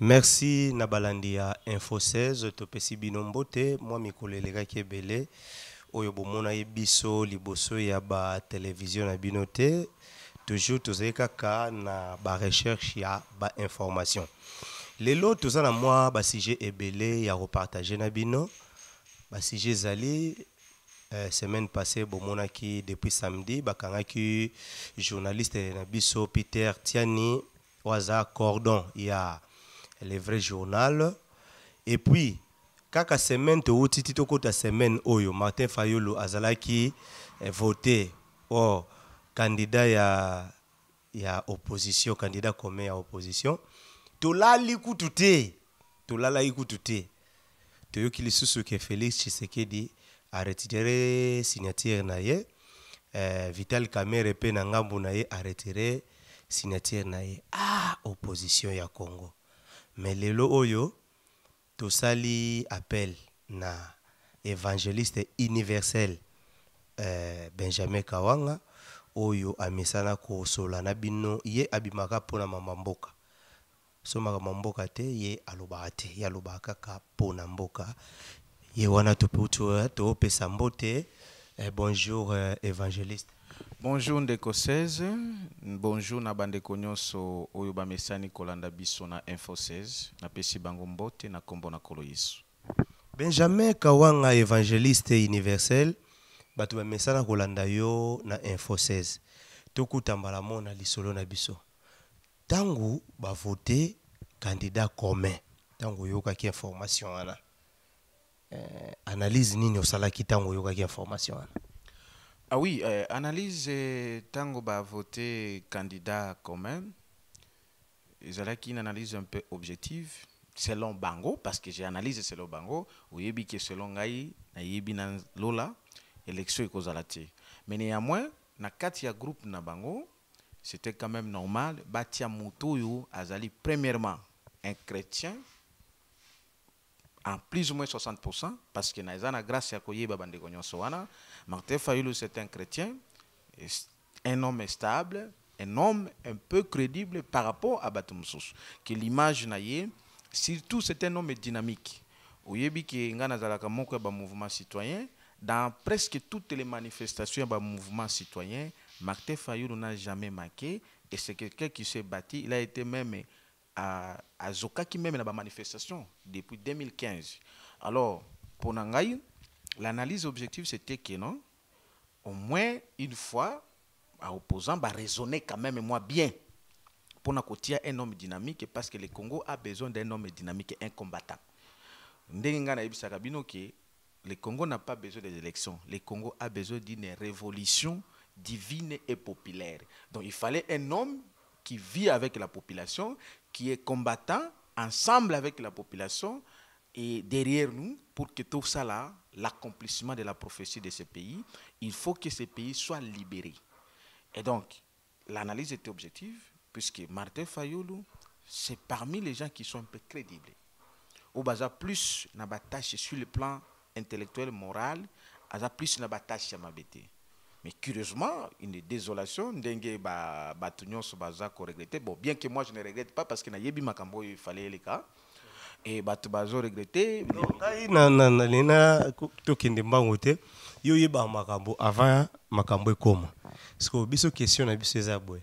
Merci Nabalandi ya Info 16 topesi binombote moi mikolelega kebele oyo bomona yebiso liboso ya ba télévision na binote toujours tozali kaka na ba recherche ya ba information. Lelo toza na moi ba sujet ebele ya repartager na bino ba sujet zali semaine passée bomonaki depuis samedi bakangaki journaliste na biso Peter Tiani waza cordon ya le vrai journal. Et puis, kaka semaine to utiti to kota semaine oyo Martin Fayulu azalaki voté au candidat ya opposition, candidat commun ya opposition. Tolali kutute. Tolala ikutute. Toyoki lisusu ke Félix Tshisekedi a retiré signature na ye. Vital Kamerhe pe na ngambu na ye a retiré signature na ye. Ah, opposition ya Congo. Mais lelo oyo tosali appel na évangéliste universel Benjamin Kawanga oyo amesana ko sola na bino ye abimaka pona mama mboka so mama mboka te ye alobaka te ye alobaka kaka pona mboka ye wana to pesa mbote. Bonjour évangéliste. Bonjour ndeko 16, bonjour na bandeko nyonso oyo bamesani kolanda biso na Info 16, na pesi bango mbote na kombo na kolo Yesu. Benjamin Kawanga évangéliste universel bato bamesana kolanda yo na Info 16. Tokutambala mona lisolo na biso. Tangu ba voter candidat commun. Tangu yokaki information wana. Analyse nini osalaki tangu yokaki information wana? Ah oui, analyse tango ba voté candidat commun. Ils allaient une analyse un peu objective selon Bango, parce que j'ai analysé selon Bango, ou yebi que selon Gaï, na yebi na Lola, élection est causalité. Mais néanmoins, na katia groupe na Bango, c'était quand même normal. Batia Moutouyou azali premièrement un chrétien en plus ou moins 60%, parce que na grâce à Koye Babande Gonyosoana, Martin Fayulu c'est un chrétien, un homme stable, un homme un peu crédible par rapport à Batumsous. Que l'image naïe, surtout c'est un homme dynamique. Oyebi ki ngana zalaka moko ba mouvement citoyen, dans presque toutes les manifestations ba mouvement citoyen, Martin Fayulu n'a jamais manqué et c'est quelqu'un qui s'est bâti, il a été même à Zoka qui même dans la manifestation depuis 2015. Alors, pour Nangaï, l'analyse objective c'était que non, au moins une fois, à opposant, bah raisonner quand même moi bien. Pour Nakotia un homme dynamique parce que le Congo a besoin d'un homme dynamique et un combattant. Le Congo n'a pas besoin des élections. Le Congo a besoin d'une révolution divine et populaire. Donc il fallait un homme qui vit avec la population, qui est combattant ensemble avec la population et derrière nous pour que tout ça là, l'accomplissement de la prophétie de ce pays, il faut que ce pays soit libéré. Et donc, l'analyse était objective puisque Martin Fayulu, c'est parmi les gens qui sont un peu crédibles. Au basa plus na batache sur le plan intellectuel, moral, a plus na batache à mabete. Mais curieusement, une désolation, dengue batunion so baza ko regretter. Bon, bien que moi je ne regrette pas parce que na yebi makambo il fallait les cas. Et batu bazo regretter. Na lena to kende mbango te. Yo yeba makambo avant makambo ekoma. Parce que biso question na biso eza boy.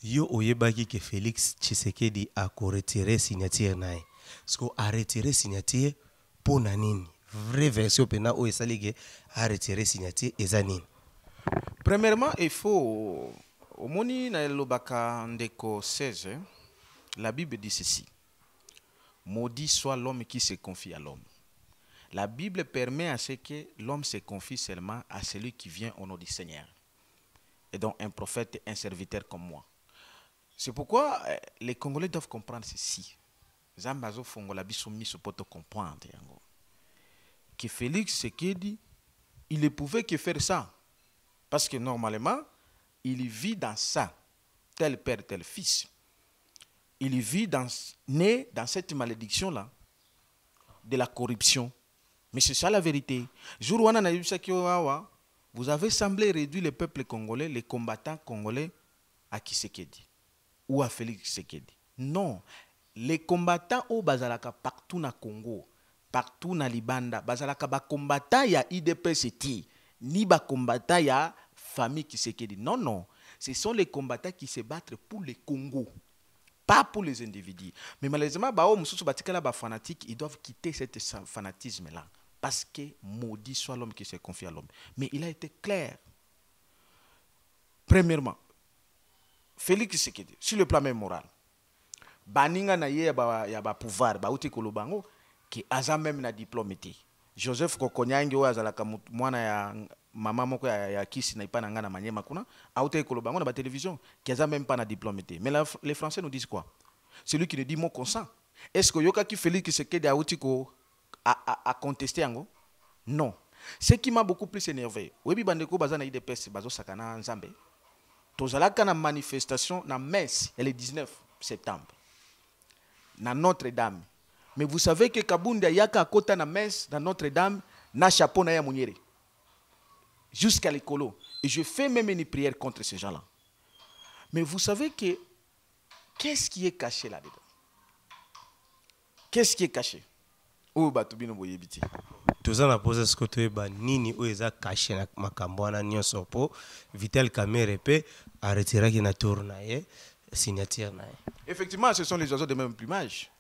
Yo oyebaki que Félix Tshisekedi a ko retirer signature nae. Parce que a retirer signature pour nini? Vraie version pena o esalige a retirer signature eza nini? Premièrement, il faut, au moni na lobaka ndeko 16, la Bible dit ceci. Maudit soit l'homme qui se confie à l'homme. La Bible permet à ce que l'homme se confie seulement à celui qui vient au nom du Seigneur. Et donc un prophète, un serviteur comme moi. C'est pourquoi les Congolais doivent comprendre ceci. Zambazo fongola biso miso poto comprendre que Félix Tshisekedi, il ne pouvait que faire ça. Parce que normalement, il vit dans ça, tel père, tel fils. Il vit né dans cette malédiction-là, de la corruption. Mais c'est ça la vérité. Vous avez semblé réduire le peuple congolais, les combattants congolais, à Tshisekedi ou à Félix Tshisekedi. Non. les combattants au bazalaka partout na Congo, partout na Libanda, bazalaka ba combattants ya IDPS ni ba combattants ya famille Tshisekedi. Non, non. Ce sont les combattants qui se battent pour le Congo, pas pour les individus. Mais malheureusement, les fanatiques, ils doivent quitter ce fanatisme-là. Parce que maudit soit l'homme qui se confie à l'homme. Mais il a été clair. Premièrement, Félix Tshisekedi, sur le plan même moral, baninga na ye ya ba pouvoir, ba uti kolobango, qui aza même na diplômé. Joseph Kokonyangi o azalaka mwana ya mama moko ya kisi na ipana ngana manyema kuna, auti kolobango na ba télévision, qui aza même pas na diplômé. Mais les Français nous disent quoi? Celui qui ne dit mot consent. Est-ce que yoka ki Félix Tshisekedi a uti ko à contester yango? Non. Ce qui m'a beaucoup plus énervé, webi bandeko bazana IDPS bazo sakana nzambe. Tozalaka na manifestation na messe le 19 septembre. Na Notre-Dame. Mais vous savez que Kabunda yaka kota na messe dans Notre-Dame na chapeau na ya munyere. Jusqu'à l'écolo. Et je fais même une prière contre ces gens-là. Mais vous savez que qu'est-ce qui est caché là-dedans? Qu'est-ce qui est caché? Oh, batubino boyebiti. Toza na pose ce que tu es nini ou eza caché na makambo wana nyonso po Vital Kamerhe pe a retiré ki na tour na ye signature na ye. Effectivement, ce sont les oiseaux de même plumage.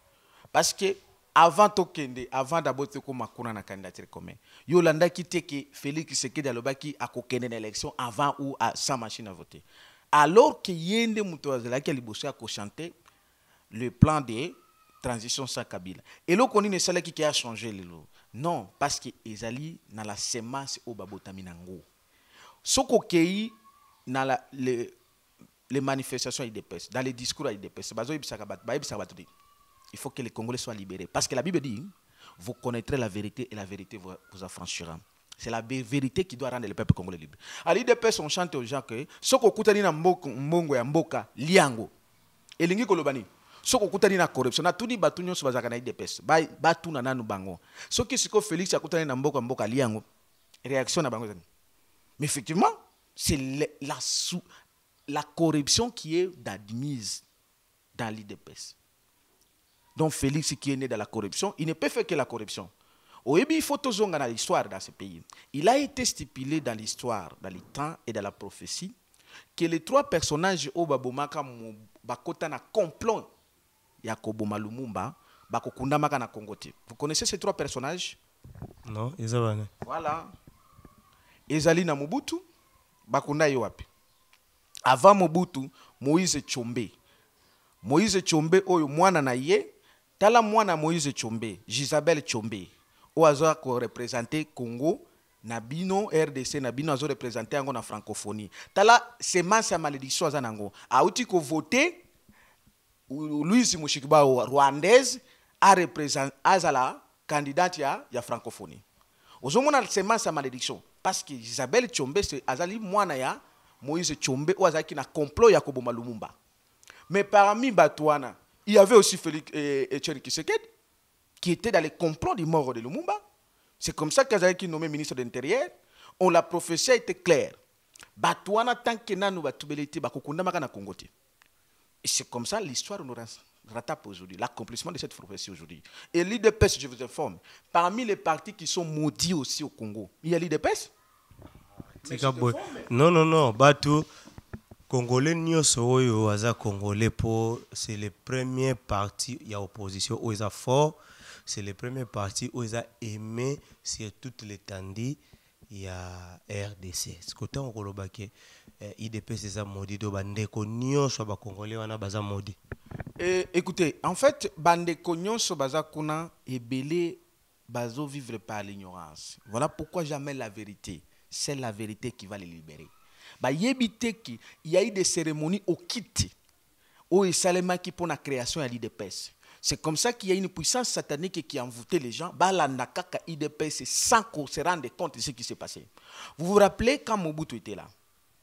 Parce que avant tokende, avant d'abord te ko makuna na candidature commun. Yolanda ki te ke Félix Tshisekedi alobaki akokende na élection avant ou sans machine à voter. Alors que yende muto azala ki liboso ko chanter le plan de transition sans Kabila. Et là, on ne sait qui a changé le lot. Non, parce que Ezali na la semence au babotaminango. Soko kei na les manifestations IDPS, dans les discours IDPS, il faut que les Congolais soient libérés. Parce que la Bible dit, vous connaîtrez la vérité et la vérité vous affranchira. C'est la vérité qui doit rendre le peuple congolais libre. À l'IDPS, on chante aux gens que Soko kutani na mbongo ya mboka liango. Elingi kolobani. Soko kutani na corruption na tudi batu nyonso bazaka na IDPS batu na nanu bango soki siko Félix akutani na mboka liango réaction na bango. Mais effectivement c'est la corruption qui est admise dans l'IDPS. Donc Félix qui est né dans la corruption, il ne peut faire que la corruption. Il faut toujours dans l'histoire dans ce pays. Il a été stipulé dans l'histoire, dans les temps et dans la prophétie que les trois personnages au babomaka bakota na complot Yakoboma Lumumba, Bakokundamaka na Kongote. Vous connaissez ces trois personnages? Non, Ezabane. Voilà. Ezali na Mobutu, Bakunda Yoapi. Avant Mobutu, Moïse Tshombe. Moïse Tshombe, oyo mwana na ye, tala mwana Moïse Tshombe, Gisabelle Tshombe. Oazo ko représenter Congo, Nabino, RDC, Nabino azo représenter ango na francophonie. Tala semence ya malédiction azanango. Auti ko voter Louise Mushikiba rwandaise a représenté azala candidate ya francophonie. Ozomona semence ya malédiction parce que Isabelle Tshombe c'est azali mwana ya Moïse Tshombe ou azaki na complot ya koboma Lumumba. Mais parmi Batouana, il y avait aussi Félix Etienne Tshisekedi qui était dans les complots du mort de Lumumba. C'est comme ça qu'Azaki nommé ministre de l'Intérieur. La prophétie était claire. Batouana tant que nanu batubelete bakokunda maka na Kongote. Et c'est comme ça l'histoire nous rattrape aujourd'hui, l'accomplissement de cette prophétie aujourd'hui. Et l'IDPS, je vous informe, parmi les partis qui sont maudits aussi au Congo, il y a l'IDPS. Non, Batu, Congolais nyoso oyo aza Congolais po, c'est le premier parti, il y a opposition, où ils sont fort, c'est le premier parti où ils ont aimé sur toute l'étendue, il y a RDC. Ce côté on kolobake. IDPS c'est ça maudit do bandeko nyonso ba congolais wana baza maudit. Écoutez, en fait bandeko nyonso baza kuna ebele bazo vivre par l'ignorance. Voilà pourquoi jamais la vérité, c'est la vérité qui va les libérer. Ba yebite ki il y a eu des cérémonies au kit au Salema qui pour la création à l'IDPS. C'est comme ça qu'il y a une puissance satanique qui a envoûté les gens. La nakaka IDPS sans qu'on se rende compte de ce qui s'est passé. Vous vous rappelez quand Mobutu était là?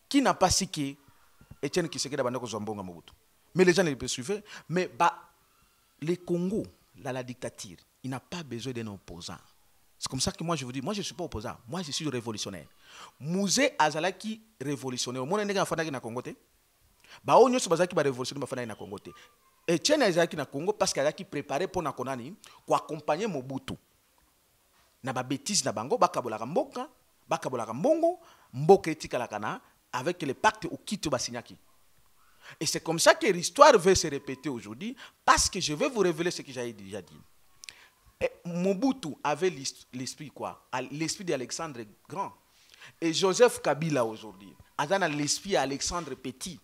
Qui n'a pas si que Etienne Tshisekedi a bandeko Zambonga Mobutu. Mais les gens ne le suivent. Mais les Congo, la dictature, il n'a pas besoin d'un opposant. C'est comme ça que moi je vous dis, moi je ne suis pas opposant, moi je suis révolutionnaire. Mouzé Azalaki révolutionnaire. Mon nègre a fait na Congo te. Ba onyo so bazaki ba révolutionnaire ba fait na Congo te. Etienne azalaki na Congo parce qu'il azalaki préparé pour na konani ko accompagner Mobutu na ba bêtise na bango bakabolaka mboka bakabolaka mbongo mboka etikalaka na avec le pacte au kito basignaki. Et c'est comme ça que l'histoire veut se répéter aujourd'hui parce que je vais vous révéler ce que j'avais déjà dit. Et Mobutu avait l'esprit quoi? L'esprit d'Alexandre Grand. Et Joseph Kabila aujourd'hui a l'esprit d'Alexandre Petit.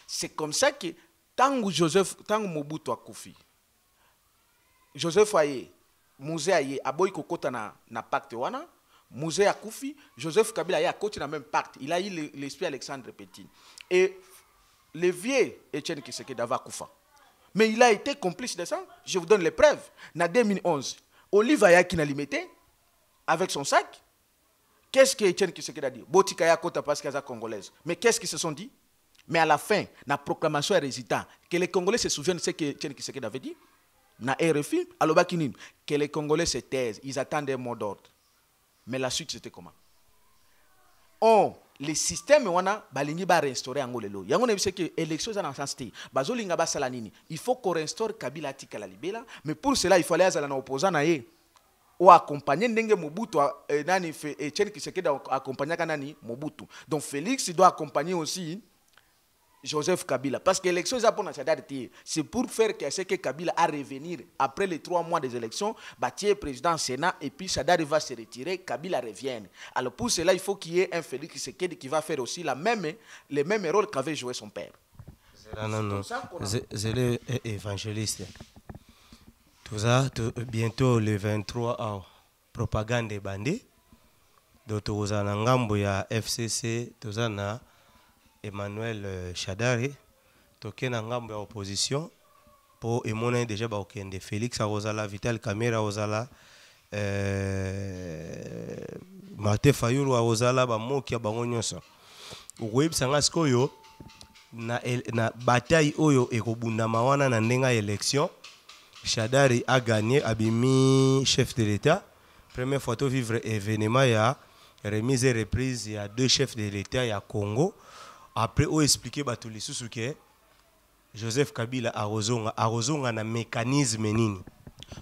C'est comme ça que tant Mobutu a Kofi, Joseph Aye, Mouzé Aye, Aboy Kokota na pacte wana, Mouzé a Kofi, Joseph Kabila Aye a côté na même pacte. Il a eu l'esprit Alexandre Petit. Et le vieux Etienne Tshisekedi d'Ava Koufa. Mais il a été complice de ça. Je vous donne les preuves. En 2011, Olive Aya qui n'a limité avec son sac. Qu'est-ce que Etienne Tshisekedi a dit? Botikaya Kota parce qu'elle est congolaise. Mais qu'est-ce qu'ils se sont dit? Mais à la fin, la proclamation et résultat, que les Congolais se souviennent de ce que Etienne Tshisekedi avait dit. Na RFI, alors que les Congolais se taisent, ils attendent un mot d'ordre. Mais la suite, c'était comment? Oh, le système wana balingi ba restaurer en lelo. Yango ne sait que élection za na sensité. Bazolinga ba salanini. Il faut qu'on restaure Kabila tika la libela, mais pour cela il fallait azala na opposant na ye. Ou accompagner ndenge Mobutu nani fait Etienne Tshisekedi accompagner kanani Mobutu. Donc Félix doit accompagner aussi Joseph Kabila. Parce que l'élection, c'est pour faire que Kabila a revenir après les 3 mois des élections, bâtir président Sénat et puis Sadar va se retirer, Kabila revienne. Alors pour cela, il faut qu'il y ait un Félix Tshisekedi qui va faire aussi le même rôle qu'avait joué son père. Non, c'est l'évangéliste. Tout ça, bientôt le 23 août, propagande bandée. Donc, tout ça, ngambo ya FCC, tout ça, na Emmanuel Shadari, toke na ngambo ya opposition pour emona déjà ba okende Félix Arozala, Vital Kamera Arozala, Martin Fayulu Arozala ba moki bango nyonso. Web sanga skoyo na bataille oyo ekobundama wana na ndenga élection. Shadari a gagné abimi chef de l'État. Première fois to vivre événement ya remise et reprise, il y a 2 chefs de l'État, il y a Congo. Après, on expliqué à tous les sous que Joseph Kabila a un mécanisme nini.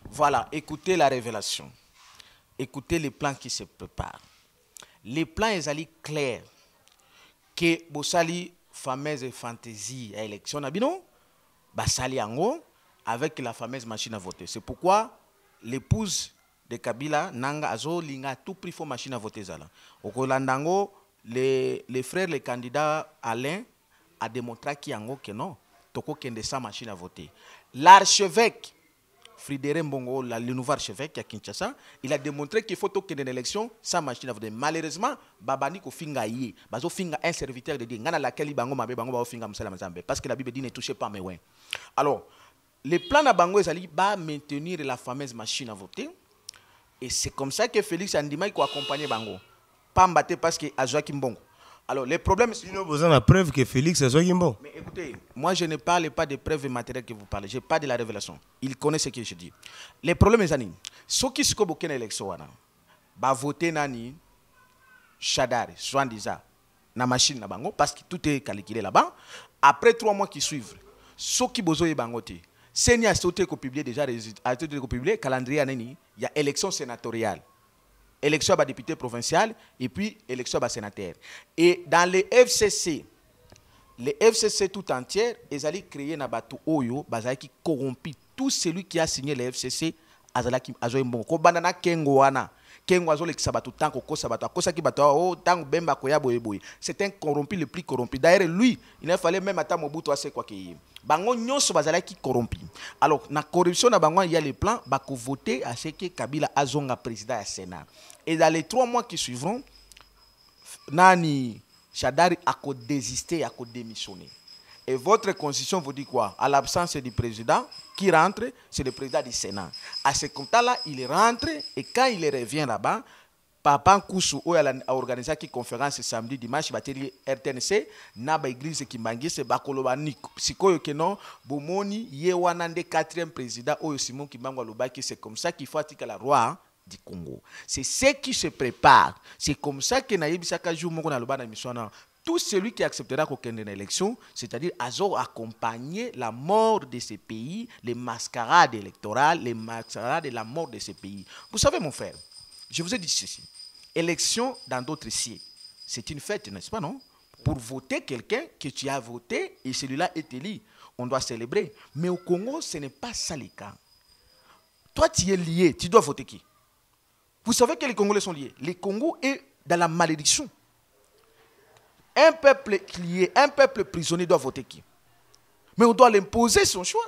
Voilà, écoutez la révélation. Écoutez les plans qui se préparent. Les plans sont clairs. Que Bossali, fameuse fantaisie à l'élection, Bassali Ango, avec la fameuse machine à voter. C'est pourquoi l'épouse de Kabila, Nanga Azo, Linga, tout prix faut machine à voter. Au Kolandango, les frères, les candidats Alain a démontré que non, Toko kende sa machine à voter. L'archevêque Fridéré Mbongo, le nouveau archevêque à Kinshasa, il a démontré qu'il faut token une élection sans machine à voter. Malheureusement, Babani ko finga yé, bazo finga un serviteur de Dieu, ngana laquelle bango mabe bango ba finga msala mazambe parce que la Bible dit ne touchez pas mes ouins. Alors, les plans na bango ezali ba maintenir la fameuse machine à voter et c'est comme ça que Félix Andima ko accompagner bango. Parce que Azoaki Mbongo. Alors, les problèmes. Sinon, vous avez la preuve que Félix Azoaki Mbongo. Mais écoutez, moi, je ne parle pas des preuves matérielles que vous parlez. Je parle de la révélation. Il connaît ce que je dis. Les problèmes, c'est que ceux qui sont dans l'élection, va voter Nani, Shadari, Swandiza, na machine, parce que tout est calculé là-bas. Après 3 mois qui suivent, ceux qui besoin bangote, c'est a sauté qu'on publie déjà, a été publié, calendrier, il y a élection sénatoriale. Élection à député provincial et puis élection à sénateur. Et dans les FCC tout entier, ils allaient créer un bateau Oyo, qui corrompu tout celui qui a signé les FCC, Azalaki Azoimbon. Kobanana Kengoana, Kengo Azo Lexabato, Tanko Kosabato, Kosaki Bato, Tango Bemba Koya Boyeboy. C'est un corrompu le plus corrompu. D'ailleurs, lui, il a fallu même attendre Mobutu à ce quoi qu'il y ait. Bango nyonso bazalaki corrompu. Alors, na corruption na bango il y a les plans bako voter à ce que Kabila azonga président à Sénat. Et dans les 3 mois qui suivront, Nani Shadari a désisté, a démissionné. Et votre constitution vous dit quoi? À l'absence du président qui rentre, c'est le président du Sénat. À ce compte-là, il rentre et quand il revient là-bas, Papa Koussou a organisé une conférence samedi, dimanche, bateli RTNC, na ba église Kimbangi, c'est Bakoloba Niko. Sikoyo Keno, Bomoni, Yewanande, 4e président, Oyo Simon Kimbango Lobaki, c'est comme ça qu'il faut attirer la roi du Congo. C'est ce qui se prépare. C'est comme ça que Naïbi Saka joue mon Loba na mission. tout celui qui acceptera qu'aucune élection, c'est-à-dire accompagner la mort de ces pays, les mascarades électorales, les mascarades de la mort de ces pays. Vous savez, mon frère, je vous ai dit ceci. Élection dans d'autres sièges, c'est une fête, n'est-ce pas, non? Pour voter quelqu'un que tu as voté et celui-là est élu, on doit célébrer. Mais au Congo, ce n'est pas ça le cas. Toi, tu es lié, tu dois voter qui? Vous savez que les Congolais sont liés. Le Congo est dans la malédiction. Un peuple lié, un peuple prisonnier doit voter qui? Mais on doit l'imposer son choix.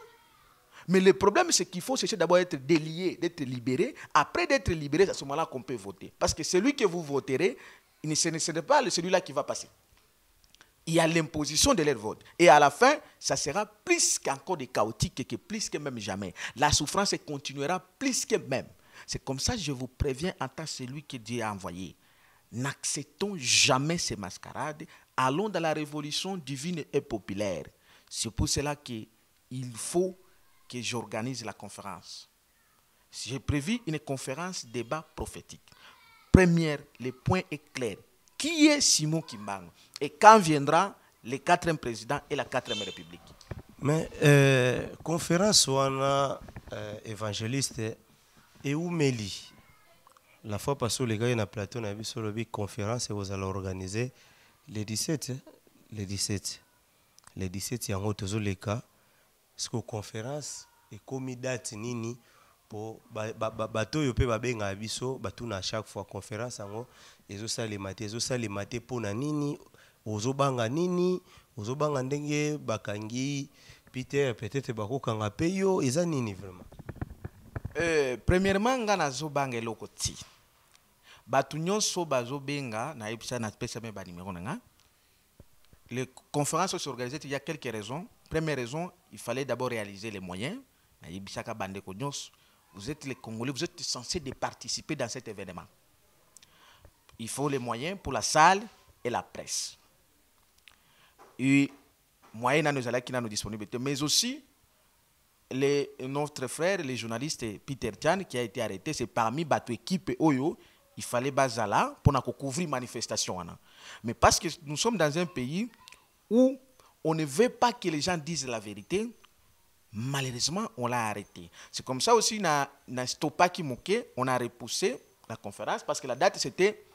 Mais le problème, c'est qu'il faut chercher d'abord à être délié, d'être libéré. Après d'être libéré, c'est à ce moment-là qu'on peut voter. Parce que celui que vous voterez, ce n'est pas celui-là qui va passer. Il y a l'imposition de leur vote. Et à la fin, ça sera plus qu'encore de chaotique, que plus que même jamais. La souffrance continuera plus que même. C'est comme ça que je vous préviens en tant que celui que Dieu a envoyé. N'acceptons jamais ces mascarades. Allons dans la révolution divine et populaire. C'est pour cela qu'il faut que j'organise la conférence. J'ai prévu une conférence débat prophétique. Première, le point est clair. Qui est Simon Kimbangu? Et quand viendra le 4e président et la 4e république? Mais conférence wana évangéliste et où Meli? La fois passée, les gars, dans plateau, on a vu sur le conférence et vous allez organiser les 17. Les 17. Les 17, il y a un autre les cas. Parce que conférence et comme date nini pour bateau yo pe babenga abiso batu na chaque fois conférence ango ezo sale maté pour na nini ozobanga ndenge bakangi Peter peut-être bakokanga pe yo eza nini vraiment. Premièrement nga nazobanga eloko ti batu nyonso bazobenga na yebisa na pesa me ba numéro nga. Les conférences sont organisées, il y a quelques raisons. Première raison, il fallait d'abord réaliser les moyens. Vous êtes les Congolais, vous êtes censés de participer dans cet événement. Il faut les moyens pour la salle et la presse. Et moyens nous allons qui nous disponibilité, mais aussi notre frère, les journalistes Peter Tian qui a été arrêté, c'est parmi notre équipe Oyo. Il fallait bazala pour couvrir manifestation. Mais parce que nous sommes dans un pays où on ne veut pas que les gens disent la vérité, malheureusement, on l'a arrêté. C'est comme ça aussi, dans Stopaki Moké, on a repoussé la conférence parce que la date c'était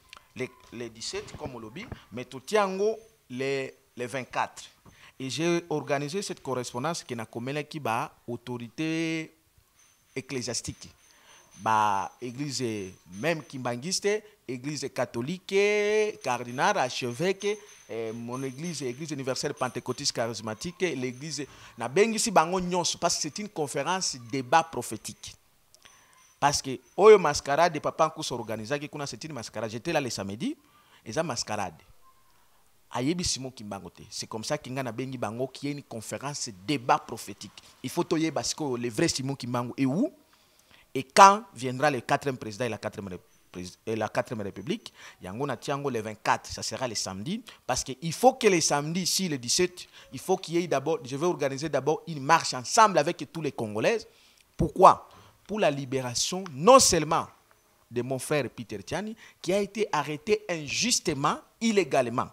les 17, comme on l'a dit, mais tout Tiango les 24. Et j'ai organisé cette correspondance qui n'a comme qui ba autorité ecclésiastique. Bah, église même kimbangiste, église catholique, cardinal, archevêque, mon église universelle pentecôtiste charismatique, l'église na bengisi bango nyonso parce que c'est une conférence débat prophétique. Parce que oyo mascarade de papa nkuso organisé qui kuna c'est une mascarade. J'étais là le samedi, et ça mascarade. Ayebi Simon Kimbangu te. C'est comme ça qu'il y a bengi bango qui est une conférence débat prophétique. Il faut toyer parce que le vrai Simon Kimbangu est où? Et quand viendra le 4e président et la 4e république, yango na tiango le 24, ça sera le samedi. Parce qu'il faut que le samedi, ici le 17, il faut qu'il y ait d'abord, je vais organiser d'abord une marche ensemble avec tous les Congolais. Pourquoi? Pour la libération non seulement de mon frère Peter Tiani, qui a été arrêté injustement, illégalement.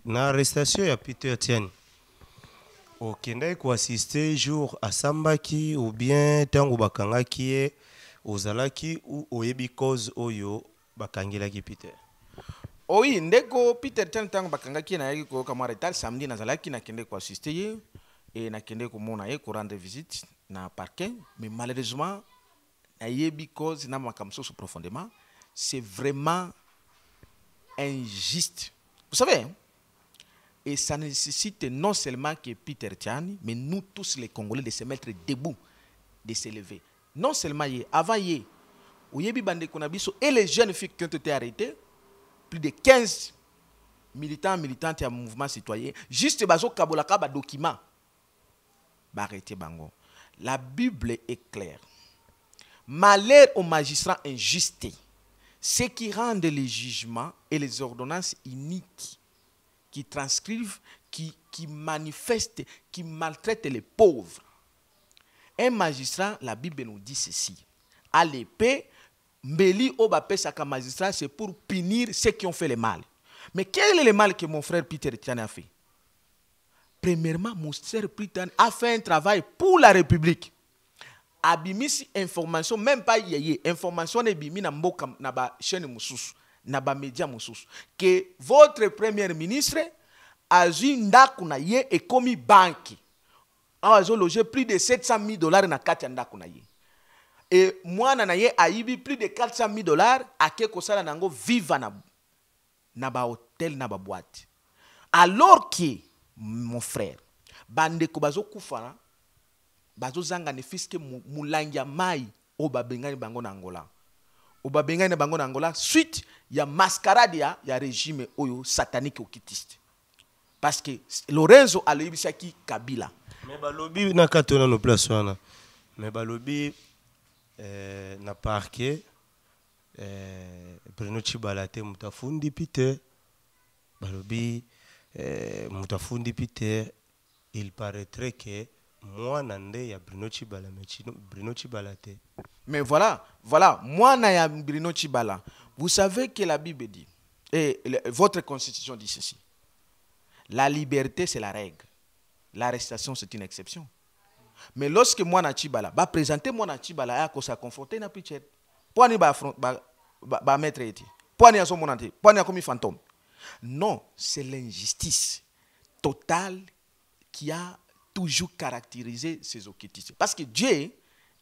L'arrestation de Peter Tiani. Okenda ko assister jour à Sambaki ou bien tango bakangaki ozalaki ou oyebi cause oyo bakangilaki Peter. Oui, ndeko Peter tango bakangaki na yaki ko kama retard samedi nazalaki na kende ko assister ye et na kende ko mona ye ko rendre visite na parquet, mais malheureusement na yebi cause na makamso profondément, c'est vraiment injuste. Vous savez, et ça nécessite non seulement que Peter Tiani, mais nous tous les Congolais de se mettre debout, de se lever. Non seulement avant et les jeunes filles qui ont été arrêtées, plus de 15 militantes et mouvement citoyen, juste bazo kabolaka ba document. Arrêtez bango. La Bible est claire. Malheur aux magistrats injustés, ceux qui rendent les jugements et les ordonnances iniques, qui transcrivent, qui manifestent, qui maltraitent les pauvres. Un magistrat, la Bible nous dit ceci. À l'épée, Mbeli Obapé Saka magistrat, c'est pour punir ceux qui ont fait le mal. Mais quel est le mal que mon frère Peter Tian a fait? Premièrement, mon frère Peter a fait un travail pour la République. Abimisi information, même pas yeye, information est bimi na mboka na ba chaîne mususu, na ba média mususu, que votre premier ministre a eu ndaku na ye et commis banque. A logé plus de 700 000 dollars na kati ndaku na ye. Et moi na ye a eu plus de 400 000 dollars à ke kosala nango viva na ba hôtel na ba boîte. Alors que mon frère bande ko bazo kufana bazo zanga ne fiske mulangia mai o babengani bango na Angola. O babengani bango na Angola suite ya mascarade ya régime oyo satanique okitiste. Parce que Lorenzo aloyebisaki Kabila. Mais balobi na katona no place wana. Mais balobi na parquet Bruno Tshibala te mutafundi Peter. Balobi mutafundi Peter, il paraîtrait que moi nande ya Bruno Tshibala mais Bruno Tshibala te. Mais voilà, moi na ya Bruno Tshibala. Vous savez que la Bible dit et votre constitution dit ceci. La liberté c'est la règle. L'arrestation c'est une exception. Mais lorsque moi na Tshibala ba présenter moi na Tshibala a sa confronter na Peter. Poani ba mettre eti. Poani a son monante, poani a commis fantôme. Non, c'est l'injustice totale qui a toujours caractérisé ces occultistes. Parce que Dieu,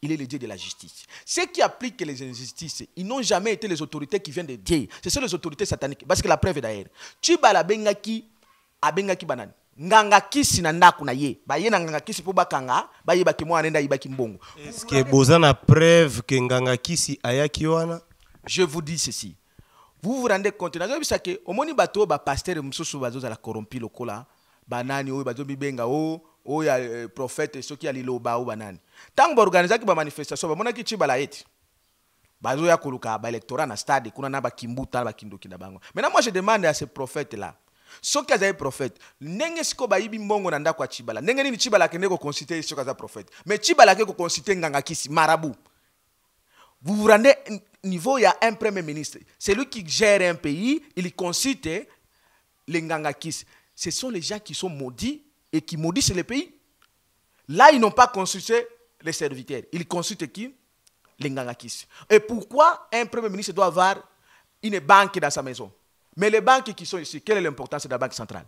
il est le Dieu de la justice. Ceux qui appliquent les injustices, ils n'ont jamais été les autorités qui viennent de Dieu. Ce sont les autorités sataniques. Parce que la preuve est d'ailleurs. Tshibala bengaki abengaki banani. Nganga kisi na ndaku na ye. Ba ye na nganga kisi po bakanga, ba ye baki mo anenda ibaki mbongo. Est-ce que bozana preuve que nganga kisi ayaki wana? Je vous dis ceci. Vous vous rendez compte, que omoni bato ba pasteur mususu bazo la corrompi lokola, banani o bazo bibenga o ya prophète soki ya liloba o banani. Tant ba organiser ki ba manifestation ba monaki Tshibala eti. Bazo ya koluka ba électorat na stade kuna na ba kimbuta ba kindoki na bango. Maintenant moi je demande à ces prophètes là. Soki azaye prophète, ndenge siko ba yibi mbongo na ndako ya Tshibala. Ndenge nini Tshibala kende ko consulter soki aza prophète. Mais Tshibala ke ko consulter nganga kisi marabout. Vous vous rendez niveau, il y a un premier ministre. C'est lui qui gère un pays, il consulte les ngangakis. Ce sont les gens qui sont maudits et qui maudissent le pays. Là, ils n'ont pas consulté les serviteurs. Ils consultent qui? Les ngangakis. Et pourquoi un premier ministre doit avoir une banque dans sa maison? Mais les banques qui sont ici, quelle est l'importance de la banque centrale?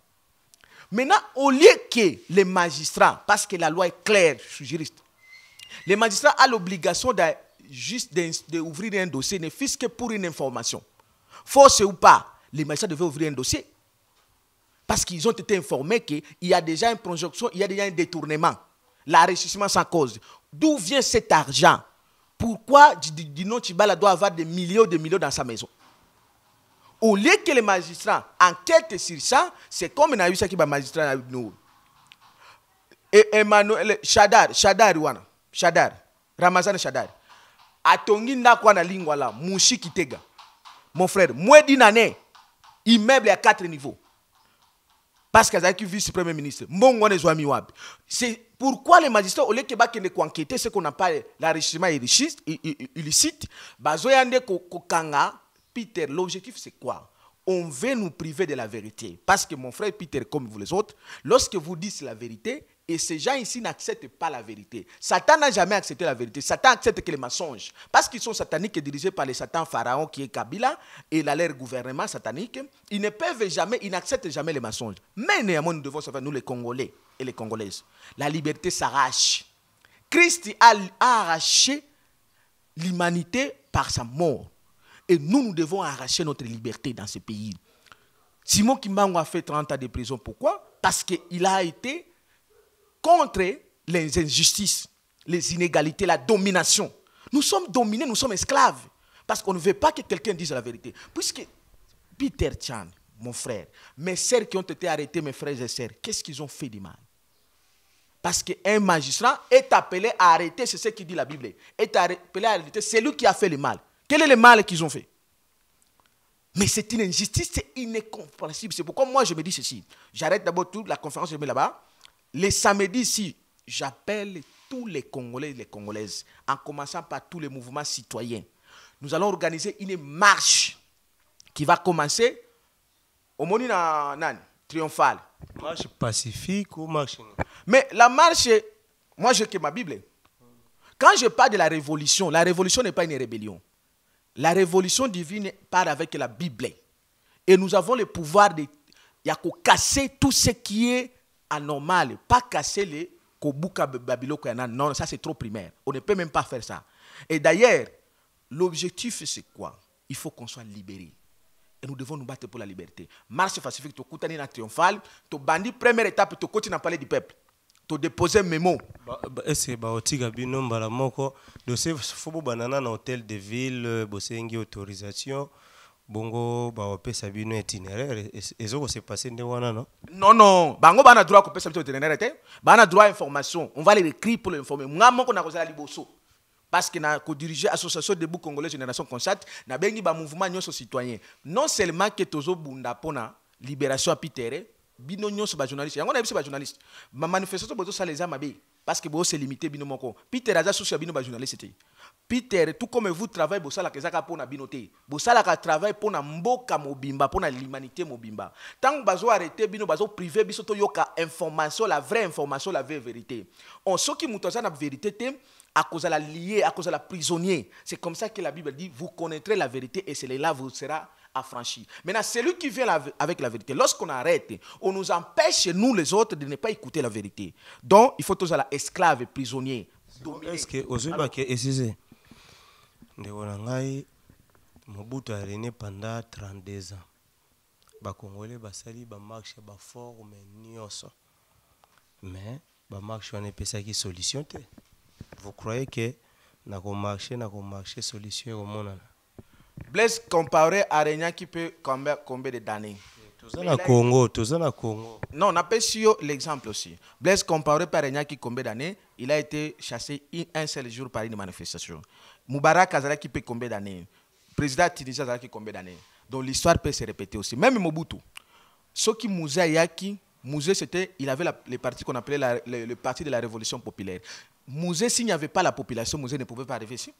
Maintenant, au lieu que les magistrats, parce que la loi est claire, je suis juriste, les magistrats ont l'obligation juste d'ouvrir un dossier, ne fût-ce que pour une information. Fausse ou pas, les magistrats devaient ouvrir un dossier. Parce qu'ils ont été informés qu'il y a déjà une projection, il y a déjà un détournement. L'enrichissement sans cause. D'où vient cet argent? Pourquoi Dino Tshibala doit avoir des millions dans sa maison? Au lieu que les magistrats enquêtent sur ça, c'est comme un qui va magistrat. Et Emmanuel Shadar, Ramazan Shadar. Atongi ndako na lingwa la Mushi Kitega. Mon frère, moi dinane immeuble à 4 niveaux. Parce que Zaki vice-premier ministre, c'est pourquoi les magistrats au lieu que bakende ko enquêter ce qu'on appelle l'enrichissement illicite, bazoyande ko kanga Peter, l'objectif c'est quoi? On veut nous priver de la vérité. Parce que mon frère Peter, comme vous les autres, lorsque vous dites la vérité, et ces gens ici n'acceptent pas la vérité. Satan n'a jamais accepté la vérité. Satan accepte que les mensonges. Parce qu'ils sont sataniques et dirigés par les satans pharaons qui est Kabila et leur gouvernement satanique, ils ne peuvent jamais, ils n'acceptent jamais les mensonges. Mais néanmoins, nous devons savoir, nous les Congolais et les Congolaises, la liberté s'arrache. Christ a arraché l'humanité par sa mort. Et nous devons arracher notre liberté dans ce pays. Simon Kimbangu a fait 30 ans de prison. Pourquoi? Parce qu'il a été contre les injustices, les inégalités, la domination. Nous sommes dominés, nous sommes esclaves. Parce qu'on ne veut pas que quelqu'un dise la vérité. Puisque Peter Tian, mon frère, mes sœurs qui ont été arrêtées, mes frères et sœurs, qu'est-ce qu'ils ont fait de mal? Parce qu'un magistrat est appelé à arrêter, c'est ce qui dit la Bible, est appelé à arrêter, c'est lui qui a fait le mal. Quel est le mal qu'ils ont fait? Mais c'est une injustice, c'est incompréhensible. C'est pourquoi moi je me dis ceci. J'arrête d'abord toute la conférence, je mets là-bas. Les samedis ici, j'appelle tous les Congolais et les Congolaises, en commençant par tous les mouvements citoyens. Nous allons organiser une marche qui va commencer Omoni na nani triomphale. Marche pacifique ou marche? Mais la marche, moi j'ai que ma Bible. Quand je parle de la révolution n'est pas une rébellion. La révolution divine part avec la Bible. Et nous avons le pouvoir de casser tout ce qui est anormal. Pas casser les Kobuka Babylone. Non, ça c'est trop primaire. On ne peut même pas faire ça. Et d'ailleurs, l'objectif c'est quoi? Il faut qu'on soit libéré. Et nous devons nous battre pour la liberté. Marche pacifique, tu coutani na triomphale, tu bandi première étape, tu continues à parler du peuple. Tu déposes mes mots. Est-ce que baotika bino mbala moko dossier fobo banana na hôtel de ville bosengi autorisation bongo baopesa bino itinéraire ezoko se passer nde wana non? Non, bango bana droit kopesa bino itinéraire te. Bana droit information. On va les écrire pour l'informer. Nga moko na kozala liboso. Parce que na ko diriger association debout congolais génération consciente na bengi ba mouvement nyonso citoyen. Non seulement que tozo bunda pona libération à Peter, bino nyonso ba journaliste. Yango na biso ba journaliste. Ma manifestation bozo ça les amabe parce que bo se limiter bino moko. Peter aza souci bino ba journaliste. Peter tout comme vous travaille bo sala kezaka pona bino te. Bo sala ka travail pona mboka mobimba pona l'humanité mobimba. Tant bazo arrêter bino bazo privé biso to yoka information la vraie vérité. On soki mutoza na vérité te à cause de la liée, à cause de la prisonnier. C'est comme ça que la Bible dit, vous connaîtrez la vérité et cela vous sera affranchi. Maintenant, celui qui vient avec la vérité, lorsqu'on arrête, on nous empêche, nous les autres, de ne pas écouter la vérité. Donc, il faut tous être esclaves et prisonniers. Est-ce que vous avez essayé de Mobutu a régné pendant 32 ans. Les Congolais basali ba marche ba forme nyonso. Mais ba marche on est pesa qui solution te. Vous croyez que na ko marcher solution au monde? Blaise comparé à Régna qui peut combien d'années? Tous en Congo. Non, on appelle sur l'exemple aussi. Blaise comparé par Régna qui combien d'années? Il a été chassé un seul jour par une manifestation. Moubarak Azala qui peut combien d'années? Président Tunisia Azala qui combien d'années? Donc l'histoire peut se répéter aussi. Même Mobutu. Ce qui Moussa Yaki, Moussa c'était, il avait le parti qu'on appelait le parti de la révolution populaire. Mouzé, s'il n'y avait pas la population, Mouzé ne pouvait pas arriver ici.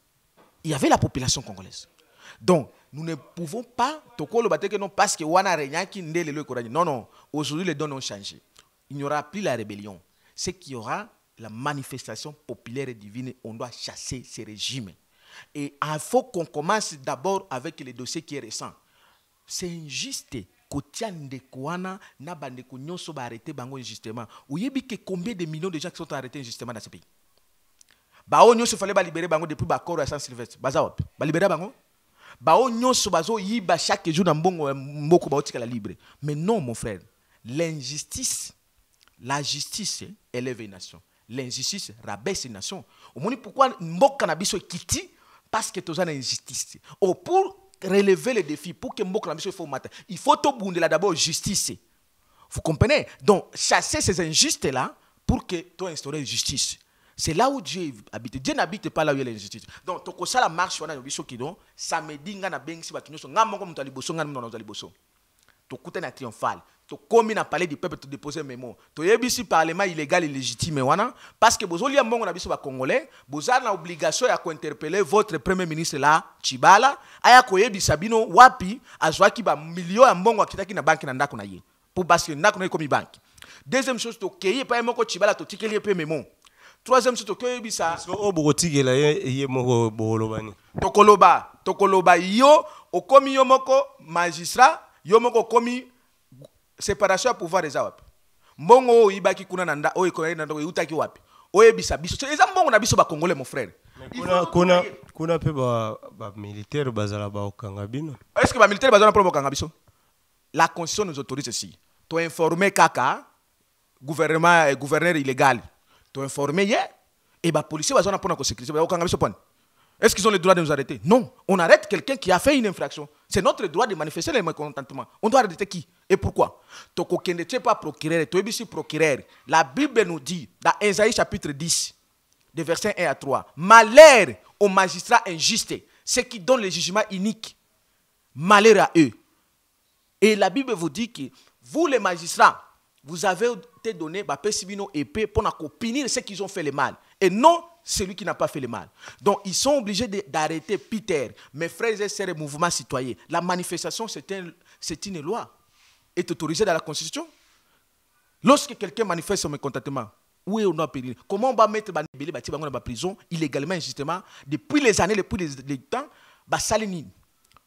Il y avait la population congolaise. Donc, nous ne pouvons pas, non, parce que Wana Renyaki, non, aujourd'hui les données ont changé. Il n'y aura plus la rébellion. C'est qu'il y aura la manifestation populaire et divine. On doit chasser ces régimes. Et il faut qu'on commence d'abord avec les dossiers qui est récent. C'est injuste. Kotia ndekwana na bandeko nyonso ba arrêté bango injustement. Oyebi que combien de millions de gens qui sont arrêtés injustement dans ce pays? Bao nyonso fallait ba libérer bango depuis ba corps à Saint-Sylvestre. Bazawap. Ba libérer bango. Bao nyonso bazo yiba chaque jour na mbongo mboko ba otika la libre. Mais non mon frère, l'injustice, la justice élève une nation. L'injustice rabaisse une nation. Omoni pourquoi mboka na biso kiti parce que toza na injustice. Oh pour relever les défis pour que mboka na biso faut matin. Il faut to bundela d'abord justice. Vous comprenez? Donc chasser ces injustes là pour que tu instaurer justice. C'est là où Dieu habite. Dieu n'habite pas là où il y a l'injustice. Donc, tu as la marche, on a vu ce qui donc, samedi, on a bien si tu as un taliboso, on a un taliboso. Tu as un triomphal. Tu as na parler du peuple, tu déposer mes mots. Tu as ici parlement illégal et légitime, parce que vous avez un Congolais, vous avez l'obligation d'interpeller votre premier ministre là, Chibala, aya koyebi Sabino, wapi, azwaki ba millions de mbongo akitaki na banque na ndako na ye. Pour parce que ndako na comme banque. Deuxième chose, tu as pas moko Chibala, tu tikeli pe mes mots. Troisième chose, tu as ça. Tokoloba, yo, okomi yomoko magistrat, yomoko komi séparation à pouvoir des awap. Mbongo ibaki kuna nanda, o ekoyena nanda, utaki wapi. Oyebisa biso. C'est ça mbongo na biso ba congolais mon frère. Kuna pe ba militaire bazala ba okanga bino. Est-ce que ba militaire bazala pour okanga biso? La constitution nous autorise ici. Tu informer kaka gouverneur illégal. Tu informé hier et les policiers vont prendre en sécurité. Est-ce qu'ils ont le droit de nous arrêter? Non. On arrête quelqu'un qui a fait une infraction. C'est notre droit de manifester le mécontentement. On doit arrêter qui? Et pourquoi? Tu n'es pas procureur, tu es ici procureur. La Bible nous dit, dans Ésaïe chapitre 10, de versets 1 à 3, malheur aux magistrats injustes, ceux qui donnent le jugement unique. Malheur à eux. Et la Bible vous dit que vous les magistrats, vous avez été donné épée pour punir ceux qui ont fait le mal. Et non celui qui n'a pas fait le mal. Donc, ils sont obligés d'arrêter Peter. Mes frères et sœurs du mouvement citoyen. La manifestation, c'est une loi. est autorisé dans la Constitution. Lorsque quelqu'un manifeste son mécontentement, où est on doit périr? Comment on va mettre Banibélé dans la prison illégalement, injustement, depuis les années, depuis les temps, Basalini.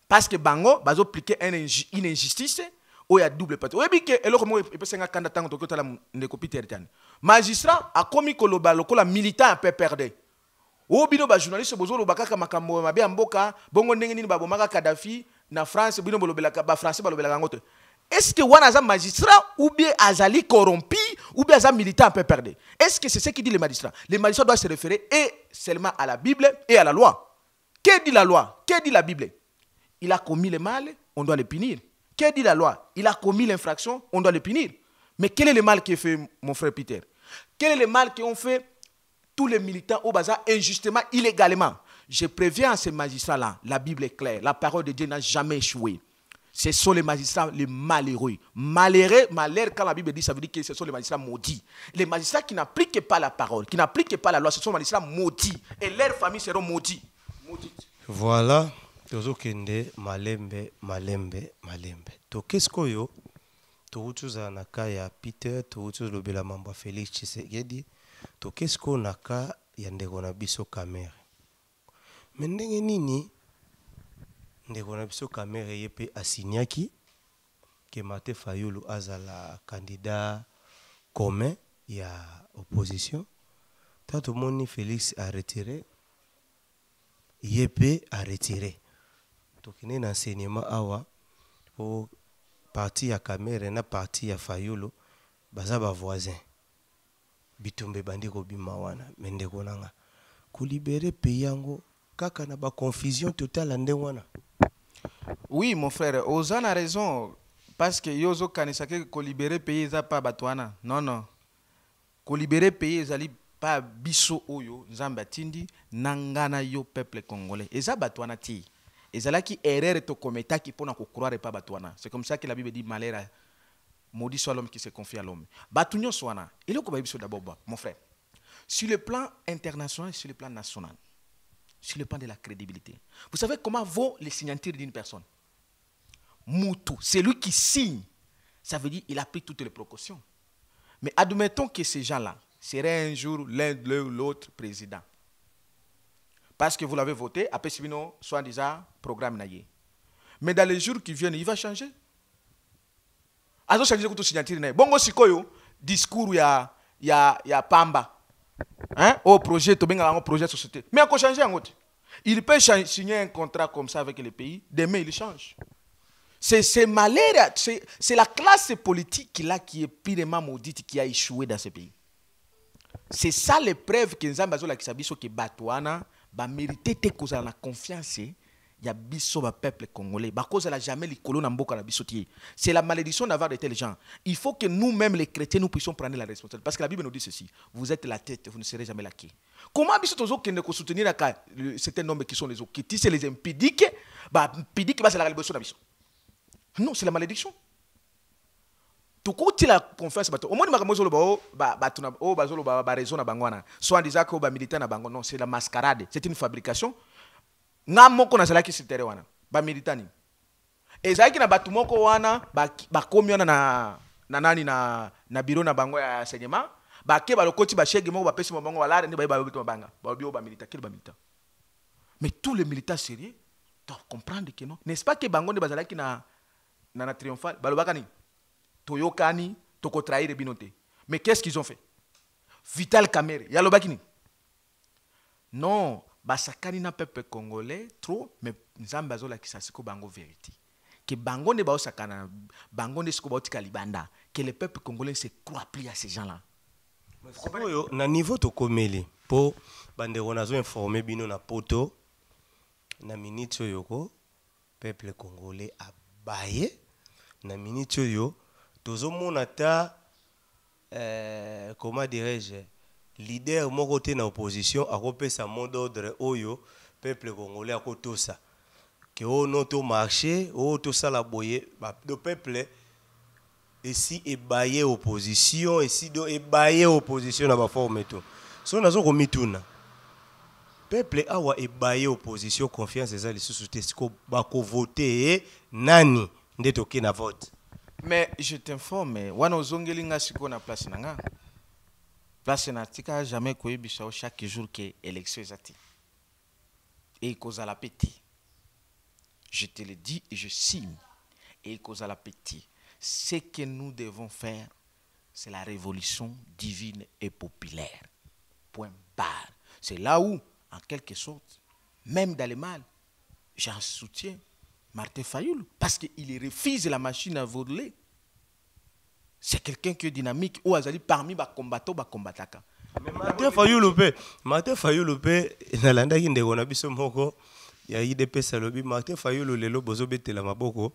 Parce que Bango va appliquer une injustice où il y a double peine. Oui, que et comment il peut s'engager quand tant que la copie territoriale. Magistrat a commis que le militant a perdu. Ou bino ba journaliste bozo lo bakaka makambo mabe amboka bongo ndenge nini babomaka Kadhafi na France bino bolobelaka ba français balobelaka ngoto. Est-ce que wana za magistrat ou bien azali corrompu ou bien azali militant peut perdre? Est-ce que c'est ce que dit les magistrats? Les magistrats doivent se référer et seulement à la Bible et à la loi. Que dit la loi? Que dit la Bible? Il a commis le mal, on doit le punir. Que dit la loi? Il a commis l'infraction, on doit le punir. Mais quel est le mal qui fait mon frère Peter? Quel est le mal qu'ont fait tous les militants au bazar injustement, illégalement? Je préviens ces magistrats-là, la Bible est claire, la parole de Dieu n'a jamais échoué. Ce sont les magistrats les malheureux. Malheureux, malheur, quand la Bible dit, ça veut dire que ce sont les magistrats maudits. Les magistrats qui n'appliquent pas la parole, qui n'appliquent pas la loi, ce sont les magistrats maudits. Et leurs familles seront maudites. Voilà. Tozokende malembe malembe malembe. To qu'est-ce que yo? To utuza naka ya Peter, to utuza lobela mambo Félix Tshisekedi. To qu'est-ce que naka ya ndeko na biso kamere. Mendenge nini ndeko na biso kamere yepe asinyaki ke Martin Fayulu azala candidat commun ya opposition. Tant moni Félix a retiré. Yepe a retiré. Tokene na enseignement awa pour parti ya Kamere na parti ya Fayulu baza ba voisin bitumbe bandi ko bima wana mendeko nanga ko libérer pays yango kaka na ba confusion totale ande wana. Oui mon frère, Ozana a raison parce que yozo kanisake ko libérer pays za pa batwana. Non non. Ko libérer pays ezali pas biso oyo nzamba tindi nangana yo peuple congolais. Eza batwana ti. Ezala qui erreur to cometa qui pour croire pas batwana. C'est comme ça que la Bible dit malheur maudit soit l'homme qui se confie à l'homme. Batunyo soana. Il est comme biso d'abord mon frère. Sur le plan international et sur le plan national. Sur le plan de la crédibilité. Vous savez comment vaut les signatures d'une personne? Moutou, c'est lui qui signe. Ça veut dire qu'il a pris toutes les précautions. Mais admettons que ces gens-là seraient un jour l'un ou l'autre président. Parce que vous l'avez voté, après Sibino, soit disant programme naïe. Mais dans les jours qui viennent, il va changer. Azo changer kuto signature naïe. Bongo sikoyo discours ya Pamba. Hein? Au projet, to benga un projet de société. Mais encore changer en autre. Il peut signer un contrat comme ça avec les pays. Demain, il change. C'est malheur, c'est la classe politique là qui est purement maudite qui a échoué dans ce pays. C'est ça l'épreuve que Nzamba zola kisabiso ke batwana ba mérité te cause la confiance ya biso ba peuple congolais ba cause la jamais les colons mboka na bisotier. C'est la malédiction d'avoir de tels gens. Il faut que nous-mêmes les chrétiens nous puissions prendre la responsabilité parce que la Bible nous dit ceci, vous êtes la tête, vous ne serez jamais la queue. Comment biso tozo kende ko soutenir certains hommes qui sont les okiti, c'est les impidiques, ba impidique ba c'est la révolution na biso. Non, c'est la malédiction. Tout côté la confiance bato. Au moins makambo zolo ba tuna o bazolo ba raison na bangwana. Soit disant que ba militant na bango non, c'est la mascarade, c'est une fabrication. Nga moko na salaki sitere wana. Ba militant ni. Ezaki na batu moko wana ba komi wana na nani na bureau na bango ya enseignement. Ba ke ba lokoti ba shege moko ba pesi bango balade ndi ba bitu banga. Ba bio ba militant quel ba militant. Mais tous les militants sérieux doivent comprendre que non. N'est-ce pas que bango ne bazalaki na triomphal balobakani toyokani toko trahir binote. Mais qu'est-ce qu'ils ont fait? Vital Kamerhe yalobakini non basakani na peuple congolais trop mais nzamba zola kisasiko bango vérité que bango ne ba sakana bango ne siko ba tika libanda que le peuple congolais se croit plus à ces gens-là. Oyo na niveau to komeli po bandeko nazo informer bino na poto na minute yoko peuple congolais a baye na minute yo tozomona ta comment dirais-je leader moko te na opposition akopesa mot d'ordre oyo peuple congolais akotosa que o noto marché o to sala boye do peuple ici et baye opposition ici do e baye opposition na ba forme to so nazo ko mituna peuple awa e baye opposition confiance eza lisusu te siko bako voter nani nde toke na vote. Mais je t'informe, wana ozongelinga siko na place nanga. Place na tika jamais koyebisa chaque jour que élection ezati. Et cause la petit. Je te le dis et je signe. Et cause la petit. Ce que nous devons faire, c'est la révolution divine et populaire. Point barre. C'est là où, en quelque sorte, même dans le mal, j'en soutiens Martin Fayoulou. Parce qu'il refuse la machine à voler. C'est quelqu'un qui est dynamique. Ou azali parmi les combattants, les combattants. Mais Martin Fayoulou, nalanda ki ndeko na biso moko ya IDPS alobi Martin Fayoulou lelo bozo betela maboko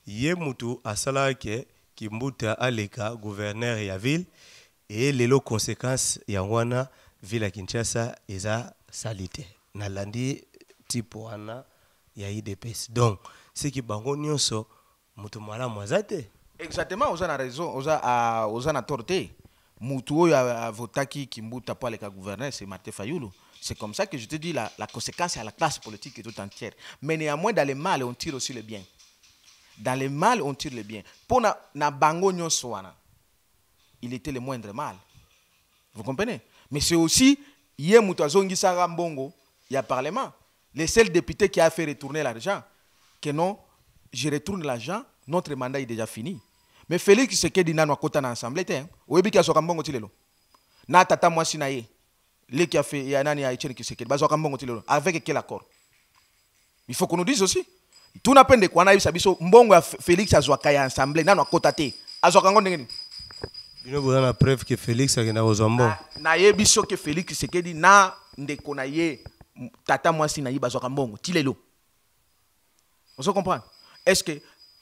ye mutu asala ke kimbuta aleka gouverneur ya ville et lelo conséquence ya wana ville ya Kinshasa eza salite nalandi tipo wana ya IDPS donc ce qui bango nyonso mutu malamu azate. Exactement, vous avez raison, vous avez torté. Moutou a voté qui mouta pas le gouverneur, c'est Martin Fayoulou. C'est comme ça que je te dis la conséquence à la classe politique tout entière. Mais néanmoins, dans le mal, on tire aussi le bien. Dans le mal, on tire le bien. Pour na bango nyonsoana, il était le moindre mal. Vous comprenez? Mais c'est aussi, hier moutou zongi sara mbongo, il y a parlement. Le seul député qui a fait retourner l'argent, que non, je retourne l'argent, notre mandat est déjà fini. Mais Félix Tshisekedi n'a pas kota na assemblée te. Oyebi ki asoka mbongo tilelo. Na tata mwasi na ye. Le qui a fait ya nani ya Etienne Tshisekedi basoka mbongo tilelo avec quel accord? Il faut qu'on nous dise aussi. Tout n'a pas de quoi na yisa biso mbongo ya Félix azoka ya assemblée na kota te. Azoka ngo ndengeni. Bino boza na preuve que Félix akena ozambo. Na ye biso que Félix Tshisekedi na ndeko na ye tata mwasi na ye basoka mbongo tilelo. Vous comprenez? Est-ce que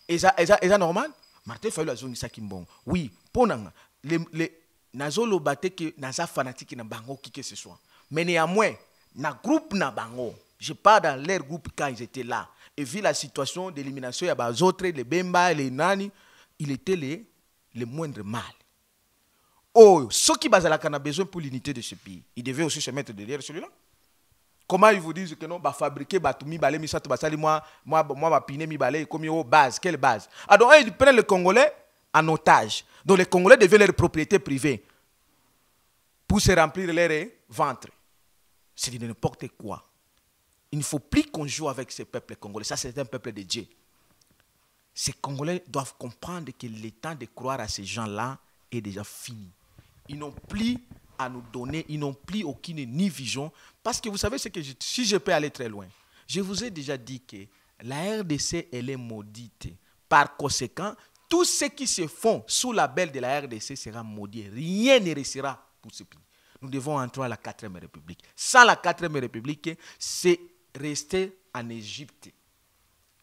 est normal? Martin Fayoulou a zongi saki mbongo. Oui, ponanga les nazolo baté que naza fanatique na bango qui que ce soit. Mais néanmoins, na groupe na bango, je parle dans leur groupe quand ils étaient là et vu la situation d'élimination ya ba autres les Bemba les nani, il était les moindres mal. Oh, ceux qui bazalaka na besoin pour l'unité de ce pays, ils devaient aussi se mettre derrière celui-là. Comment ils vous disent que non, bah fabriquer batumi balé misato basali moi piner mi balé comme yo base, quelle base? Ah donc ils prennent les Congolais en otage. Donc les Congolais deviennent leur propriété privée pour se remplir leur ventre. C'est de n'importe quoi. Il ne faut plus qu'on joue avec ces peuples congolais. Ça c'est un peuple de Dieu. Ces Congolais doivent comprendre que le temps de croire à ces gens-là est déjà fini. Ils n'ont plus à nous donner, ils n'ont plus aucune ni vision. Parce que vous savez, ce que si je peux aller très loin, je vous ai déjà dit que la RDC, elle est maudite. Par conséquent, tout ce qui se font sous la belle de la RDC sera maudit. Rien ne restera pour ce pays. Nous devons entrer à la 4e République. Sans la 4e République, c'est rester en Égypte.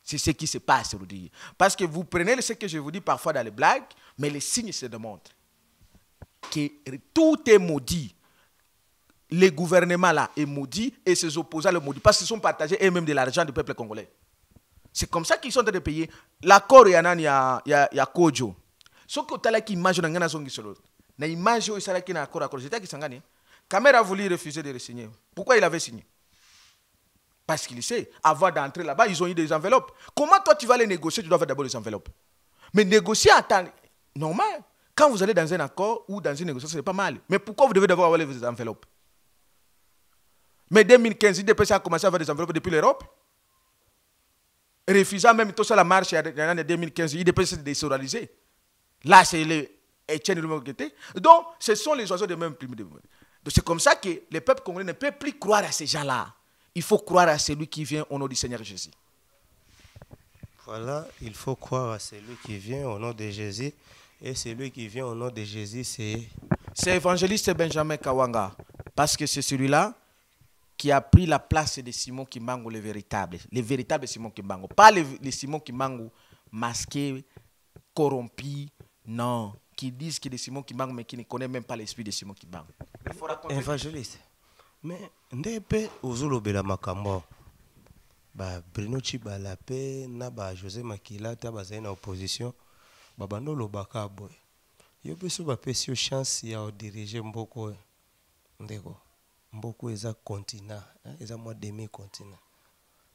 C'est ce qui se passe aujourd'hui. Parce que vous prenez ce que je vous dis parfois dans les blagues, mais les signes se démontrent. Que tout est maudit. Le gouvernement là est maudit et ses opposants le maudit parce qu'ils sont partagés eux-mêmes de l'argent du peuple congolais. C'est comme ça qu'ils sont en train de payer. L'accord il y a Kojo. Ce que tu as qui image dans ngana zongi solo. Na image où ça qui na accord j'étais qui sangani. Caméra a voulu refuser de signer. Pourquoi il avait signé? Parce qu'il sait, avant d'entrer là-bas, ils ont eu des enveloppes. Comment toi tu vas les négocier? Tu dois faire d'abord les enveloppes. Mais négocier en temps normal. Quand vous allez dans un accord ou dans une négociation, c'est pas mal. Mais pourquoi vous devez d'abord avoir les enveloppes? Mais 2015, IDPS a commencé à avoir des enveloppes depuis l'Europe. Refusant même tout ça la marche en 2015, IDPS s'est désorganisé. Là, c'est les Etienne Lumogete. Donc, ce sont les oiseaux de même prime. Donc, c'est comme ça que le peuple congolais ne peut plus croire à ces gens-là. Il faut croire à celui qui vient au nom du Seigneur Jésus. Voilà, il faut croire à celui qui vient au nom de Jésus. Et celui qui vient au nom de Jésus, c'est évangéliste Benjamin Kawanga. Parce que c'est celui-là qui a pris la place de Simon Kimbangu, le véritable Simon Kimbangu. Pas le Simon Kimbangu masqué, corrompu, non. Qui disent qu'il est Simon Kimbangu, mais qui ne connaît même pas l'esprit de Simon Kimbangu. Évangéliste. Mais, ndepe ozolobela makambo. Ba Bruno Chibalape, na ba José Makila, ta bazali na opposition. Babando lobaka boy. Yo beso ba pesi chance ya diriger mboko. Ndeko. Mboko eza continent, eza moi demi continent.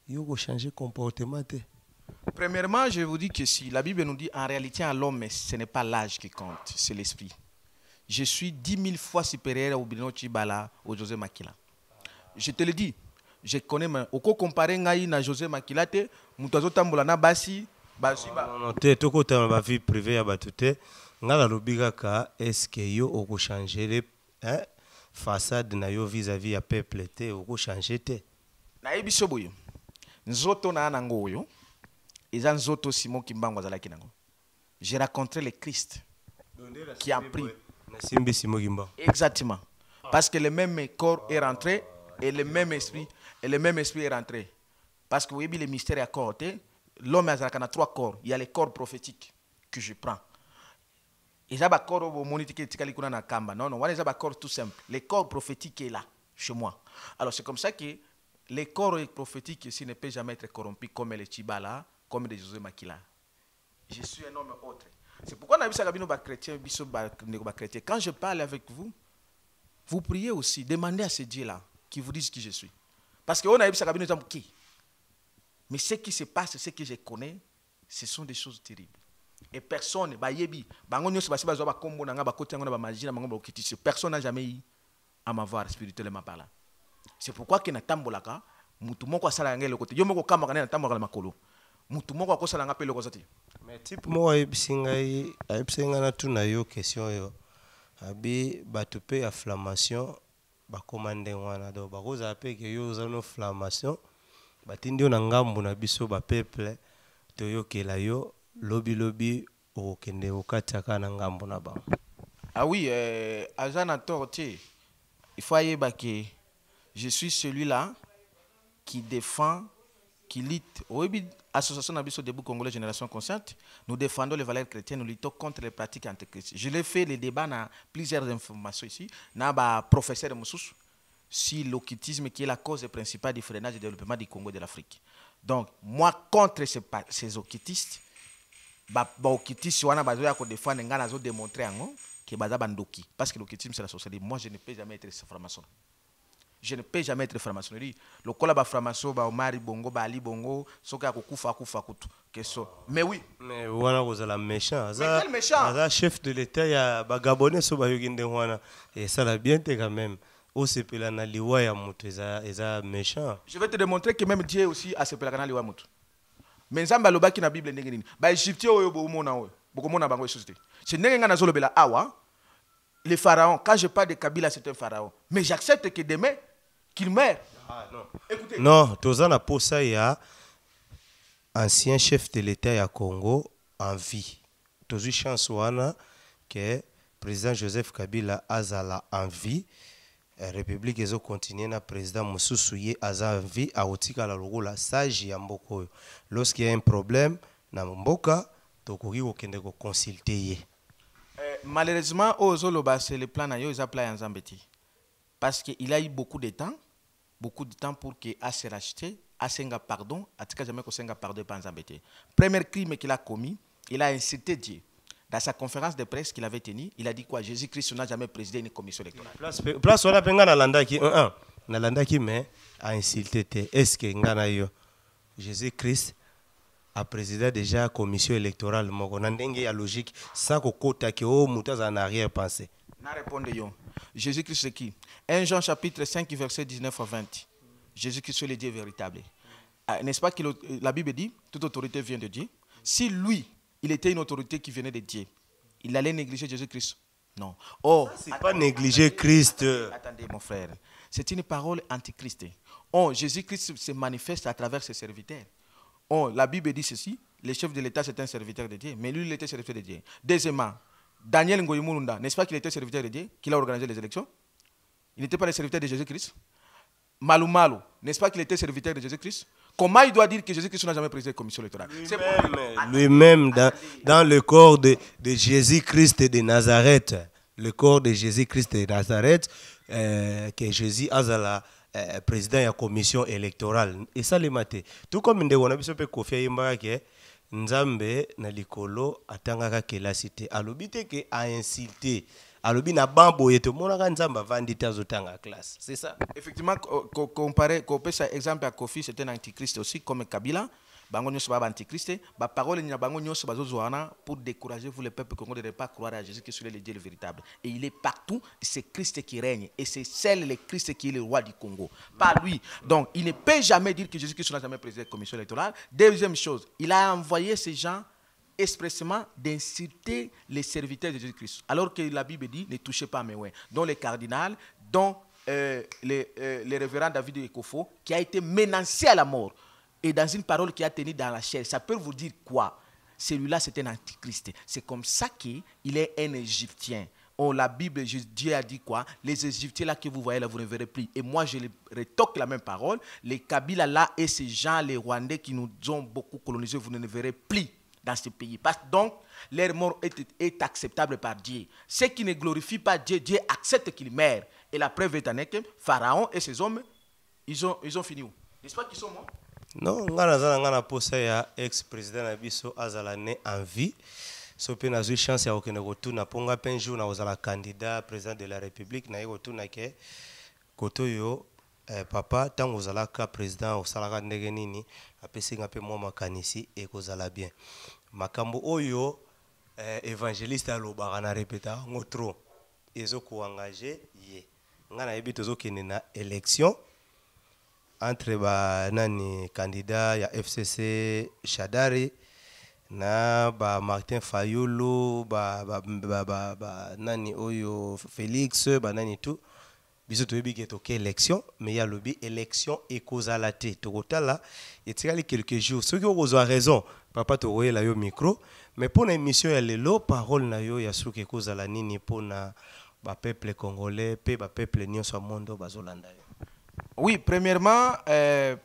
Yo ko changer comportement te. Premièrement, je vous dis que si la Bible nous dit en réalité à l'homme, ce n'est pas l'âge qui compte, c'est l'esprit. Je suis 10 000 fois supérieur au Bino Chibala, au José Makila. Je te le dis, je connais, au co comparé ngai na José Makila te, mutazo tambola na basi, basi ba. Non, te toko ta ma vie privée ya batute. Ngala lobiga ka est-ce que yo oko changer les façade na yo vis-à-vis ya peuple te oko changer te. Na ebiso boyo. Nzoto na nango oyo. Eza nzoto Simon Kimbangu azalaki nango. J'ai rencontré le Christ qui a pris. Exactement. Parce que le même corps est rentré et le même esprit est rentré. Parce que vous voyez le mystère est corps. L'homme a 3 corps. Il y a le corps prophétique que je prends. Il y a un corps non, non, il y a un corps tout simple. Le corps prophétique est là, chez moi. Alors c'est comme ça que les corps prophétiques ici ne peuvent jamais être corrompus comme les Chibala, comme les José Makila. Je suis un homme autre. C'est pourquoi quand je parle avec vous, vous priez aussi, demandez à ce Dieu-là qui vous dise qui je suis. Parce que on a qui. Mais ce qui se passe, ce que je connais, ce sont des choses terribles. Et personne, personne n'a jamais eu à m'avoir spirituellement par là. C'est pourquoi que na tambolaka, mutu moko asala ngelo côté. Yo moko kama kana na tambolaka makolo. Mutu moko akosala ngapelo kozati. Mais type mo ayebsinga na tuna yo question yo. Abi batupe afflammation ba commande wana do ba koza pe ke yo za no afflammation. Batindi yo na ngambu na biso ba peuple to yo kela yo lobi o kende okataka na ngambu na ba. Ah oui, Azana Torti, il faut y que je suis celui-là qui défend, qui lutte. Oui, Association Nabiso Debout Congolais Génération Consciente, nous défendons les valeurs chrétiennes, nous luttons contre les pratiques antichristiennes. Je l'ai fait les débats dans plusieurs informations ici. Dans le professeur Moussous, sur l'occultisme qui est la cause principale du freinage et du développement du Congo et de l'Afrique. Donc, moi, contre ces occultistes, démontrer que parce que l'occultisme c'est la sorcellerie. Moi je ne peux jamais être franc-maçon. Je ne peux jamais être franc-maçonnerie. Le kola ba franc-maçon ba Omari Bongo ba Ali Bongo soka kufa kutu keso. Mais oui. Mais wana kozala méchant. Mais quel méchant? Aza chef de l'état ya ba gabonais so ba yoginde wana et ça la bien te quand même. O sepela na liwa ya mutu eza méchant. Je vais te démontrer que même Dieu aussi a sepela na liwa mutu. Mais nzamba lobaki na Bible ndenge nini ba Égyptien oyo bomona oyo bokomona bango société c'est ndenge nga nazolobela awa le pharaon quand je parle de Kabila c'est un pharaon mais j'accepte que demain qu'il meurt. Ah non. Écoutez. Non, tozana posa ya ancien chef de l'état ya Congo en vie. Tozu chance wana que président Joseph Kabila azala en vie. République ezo continuer na président Mosusu ye aza vie a otika la logola sage ya mboko. Lorsqu'il y a un problème na mboka tokoki kokende ko consulter ye. Malheureusement ozoloba c'est le plan na yo za plan en Zambeti. Parce que il a eu beaucoup de temps pour que a se racheter, a senga pardon, atika jamais ko senga pardon pas en Zambeti. Premier crime qu'il a commis, il a insulté Dieu. Dans sa conférence de presse qu'il avait tenue, il a dit quoi? Jésus-Christ n'a jamais présidé une commission électorale. Place on a penga na landaki na landaki mais a insulté te. Est-ce que ngana yo Jésus-Christ a présidé déjà la commission électorale moko na ndenge ya logique sans kokota ke o mutaza na arrière pensée. Na répondre yo. Jésus-Christ c'est qui? 1 Jean chapitre 5 verset 19 à 20. Jésus-Christ est le Dieu véritable. N'est-ce pas que la Bible dit toute autorité vient de Dieu? Si lui il était une autorité qui venait de Dieu, il allait négliger Jésus-Christ? Non. Oh, c'est pas négliger Christ. Attendez mon frère, c'est une parole antichrist. Oh, Jésus-Christ se manifeste à travers ses serviteurs. Oh, la Bible dit ceci, le chef de l'État c'est un serviteur de Dieu, mais lui il était serviteur de Dieu. Deuxièmement, Daniel Ngoyi Mulunda, n'est-ce pas qu'il était serviteur de Dieu, qu'il a organisé les élections? Il n'était pas le serviteur de Jésus-Christ? Malou Malou, n'est-ce pas qu'il était serviteur de Jésus-Christ? Comment il doit dire que Jésus-Christ n'a jamais présidé la commission électorale? Lui-même, dans le corps de Jésus-Christ de Nazareth, le corps de Jésus-Christ de Nazareth, que Jésus a président de la commission électorale. Et ça, le matin. Tout comme on a besoin de confier que Nzambe na likolo atangaka kelasité. Alobite que a insulté. Alobi na bambo yeto monaka Nzamba vandita zotanga classe. C'est ça. Effectivement, comparer ça exemple à Kofi, c'était un antichrist aussi comme Kabila. bango nyonso ba antichrist, ba parole ni bango nyonso bazozwana pour décourager vous le peuple congolais de ne pas croire à Jésus qui est le Dieu le véritable. Et il est partout, c'est Christ qui règne et c'est seul le Christ qui est le roi du Congo, pas lui. Donc il ne peut jamais dire que Jésus-Christ n'a jamais présidé la commission électorale. Deuxième chose, il a envoyé ces gens expressément d'insulter les serviteurs de Jésus-Christ. Alors que la Bible dit, ne touchez pas à mes ouins. Dont le cardinal, dont le révérend David Ekofo, qui a été menacé à la mort. Et dans une parole qui a tenu dans la chair. Ça peut vous dire quoi? Celui-là, c'est un antichrist. C'est comme ça qu'il est un Égyptien. Oh, la Bible, Dieu a dit quoi? Les Égyptiens là que vous voyez là, vous ne verrez plus. Et moi, je retoque la même parole. Les Kabila là et ces gens, les Rwandais qui nous ont beaucoup colonisés, vous ne verrez plus dans ce pays. Parce que donc, leur mort est acceptable par Dieu. Ceux qui ne glorifient pas Dieu, Dieu accepte qu'ils meurent. Et la preuve est en est que Pharaon et ses hommes, ils ont fini où? N'est-ce pas qu'ils sont morts? Non, ngana posa ya ex-président Nabiso Azalane en vie. So pe na zui chance ya okene kotuna ponga pe jour na ozala candidat président de la République na yekotuna ke koto yo papa tango ozalaka président osalaka ndenge nini apesinga pe mwa makanisi ekozala bien. Makambo oyo évangéliste alobaka na répéta ngo trop ezoko engager ye. Ngana yebi tozokende na élection entre ba nani candidat ya FCC Shadari na ba Martin Fayulu ba nani oyo Félix ba nani tout biso toyebi ke toke élection mais ya lobi élection ekozala te tokotala etikali quelques jours soki okozwa raison papa tokoyela yo micro mais pour na émission ya lelo parole na yo ya soki ekozala nini pona ba peuple congolais pe ba peuple nyonso mondo bazolanda yo. Oui, premièrement,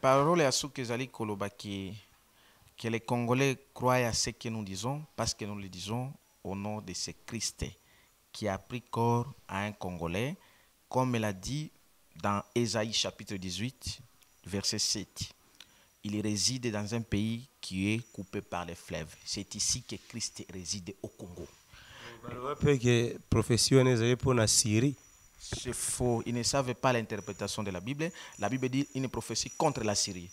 parole à Souk Zali Kolobaki, que les Congolais croient à ce que nous disons, parce que nous le disons au nom de ce Christ qui a pris corps à un Congolais, comme il a dit dans Ésaïe chapitre 18, verset 7. Il réside dans un pays qui est coupé par les fleuves. C'est ici que Christ réside au Congo. C'est faux. Ils ne savent pas l'interprétation de la Bible. La Bible dit une prophétie contre la Syrie.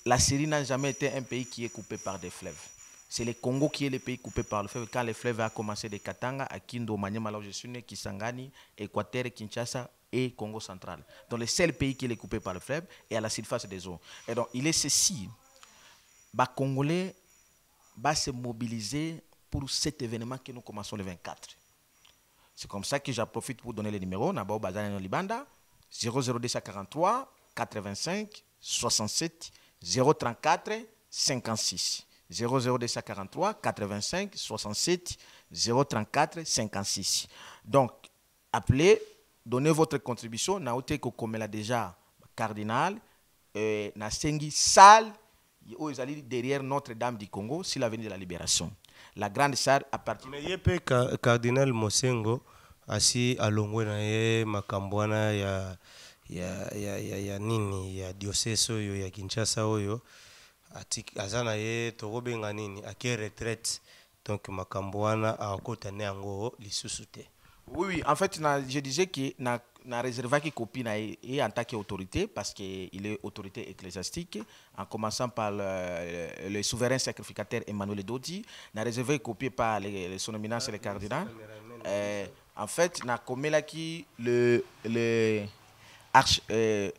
La Syrie n'a jamais été un pays qui est coupé par des fleuves. C'est le Congo qui est le pays coupé par le fleuve. Quand le fleuve a commencé de Katanga à Kindo, Maniema, là où je suis né, Kisangani, Équateur, Kinshasa et Congo central. Donc le seul pays qui est coupé par le fleuve et à la surface des eaux. Et donc il est ceci. Les Congolais vont se mobiliser pour cet événement que nous commençons le 24. C'est comme ça que j'en profite pour donner les numéros. Nabo Bazan Libanda 00243 85 67 034 56 00243 85 67 034 56. Donc appelez, donnez votre contribution. Naote ko comme l'a déjà cardinal na sengi salle derrière Notre-Dame du Congo sur l'avenue de la Libération. La grande salle appartient. Mais yepe cardinal Mosengo asi alongwe na ye makambwana ya nini ya diocese oyo ya Kinshasa oyo azana ye tokobenga nini ake retraite donc makambwana akota ne yango lisusu te. Oui, en fait, je disais que na réservé qui copie et en tant qu'autorité parce qu'il est autorité ecclésiastique en commençant par le souverain sacrificateur Emmanuel Dodi, na réservé copié par son éminence le cardinal. En fait, na commis là qui le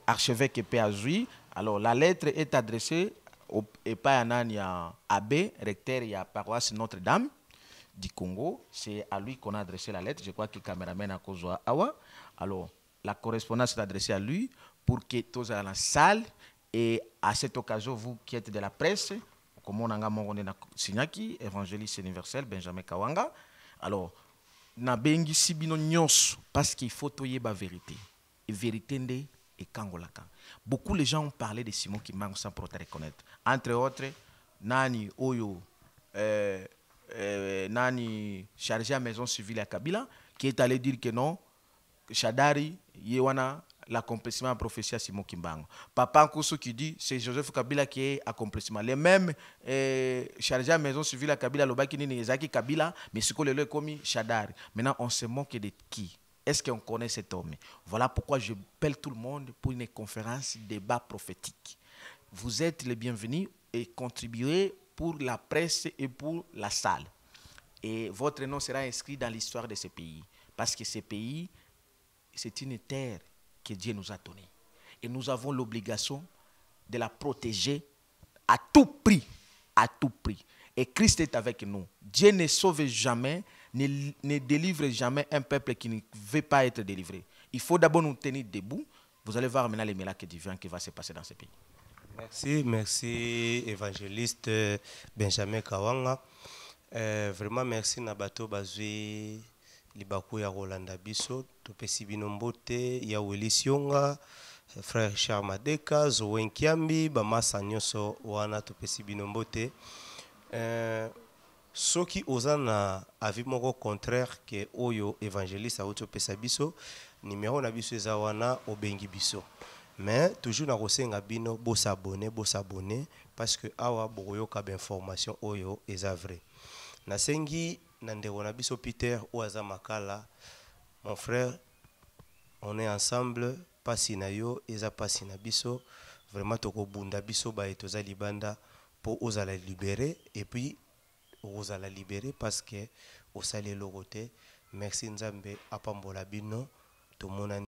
archevêque Péazui. Alors la lettre est adressée au Epayanani abbé recteur et à paroisse Notre-Dame du Congo. C'est à lui qu'on a adressé la lettre. Je crois que le caméraman a causé Awa. Alors, la correspondance est adressée à lui pour que tous à la salle. Et à cette occasion, vous qui êtes de la presse, comme on a signaki, évangéliste universel, Benjamin Kawanga. Alors, na bengi sibino nyos parce qu'il faut toyer la vérité. Et vérité ndé et kangolaka. Beaucoup de gens ont parlé de Simon Kimbangu sans pour te reconnaître. Entre autres, Nani Oyo. Nani chargé à maison civile à Kabila qui est allé dire que non Shadari Yewana l'accomplissement à prophétie à Simon Kimbangu. Papa Nkusu qui dit c'est Joseph Kabila qui est accomplissement. Les mêmes chargé à maison civile à Kabila Lobaki Nini Ezaki Kabila mais ce qu'on le commis Shadari. Maintenant on se moque de qui? Est-ce qu'on connaît cet homme? Voilà pourquoi je appelle tout le monde pour une conférence débat prophétique. vous êtes les bienvenus et contribuez pour la presse et pour la salle. Et votre nom sera inscrit dans l'histoire de ce pays. Parce que ce pays, c'est une terre que Dieu nous a donnée. Et nous avons l'obligation de la protéger à tout prix. À tout prix. Et Christ est avec nous. Dieu ne sauve jamais, ne délivre jamais un peuple qui ne veut pas être délivré. Il faut d'abord nous tenir debout. Vous allez voir maintenant les miracles divins qui vont se passer dans ce pays. Merci, merci évangéliste Benjamin Kawanga. Vraiment merci Nabato Bazui Libaku ya Rolanda Biso, Topesi Binombote, ya Sionga, frère Charmadeka, Zowen Kiambi, Bamasa Nyoso Wana Topesi Binombote. Soki ozana avis moko contraire que oyo évangéliste a Topesa Biso, numéro na biso eza wana obengi biso. Mais toujours na kosenga bino bo s'abonner parce que awa boyoka ba information oyo eza vrai. Nasengi nandeko na biso Peter Oaza Makala, mon frère, on est ensemble, pasi na yo eza pasi na biso, vraiment toko bunda biso ba etoza libanda pour ozala libérer et puis ozala libérer parce que osale logote. Merci Nzambe apambola bino to mona